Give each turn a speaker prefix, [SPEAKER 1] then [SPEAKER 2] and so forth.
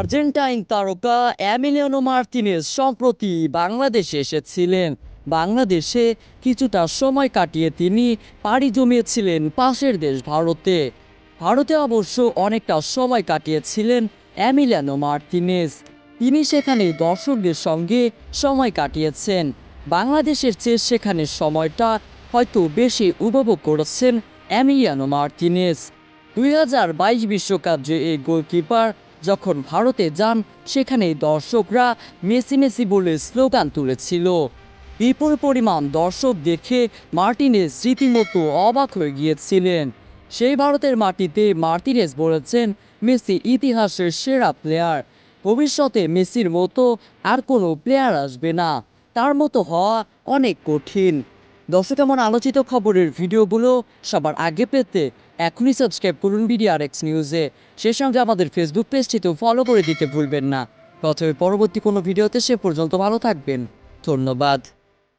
[SPEAKER 1] Argentine তারকা Emiliano Martinez সম্প্রতি বাংলাদেশে এসেছিলেন। বাংলাদেশে কিছুটা সময় কাটিয়ে তিনি পাড়ি জমিয়েছিলেন পাশের দেশ ভারতে। ভারতে অবশ্য অনেকটা সময় কাটিয়েছিলেন এমিলিয়ানো মার্তিনেজ। তিনি সেখানে দর্শকদের সঙ্গে সময় কাটিয়েছেন। বাংলাদেশের চেয়ে সেখানে সময়টা হয়তো বেশি উপভোগ করেছেন এমিলিয়ানো মার্তিনেজ। 2022 বিশ্বকাপ যে এই গোলকিপার যখন ভারতে যান, সেখানে দর্শকরা মেসি মেসি বলে স্লোগান তুলেছিল। বিপুল পরিমাণ দর্শক দেখে মার্টিনেজ রীতিমতো অবাক হয়ে গিয়েছিলেন। সেই ভারতের মাটিতে মার্টিনেজ বলেছেন, মেসি ইতিহাসের সেরা প্লেয়ার। ভবিষ্যতে মেসির মতো আর কোনো প্লেয়ার আসবে না, তার মতো হওয়া অনেক কঠিন। দর্শক, এমন আলোচিত খবরের ভিডিওগুলো সবার আগে পেতে এখনই সাবস্ক্রাইব করুন বিডিআরএক্স নিউজে। সেই সঙ্গে আমাদের ফেসবুক পেজটিতেও ফলো করে দিতে ভুলবেন না। কথা হবে পরবর্তী কোনো ভিডিওতে, সে পর্যন্ত ভালো থাকবেন। ধন্যবাদ।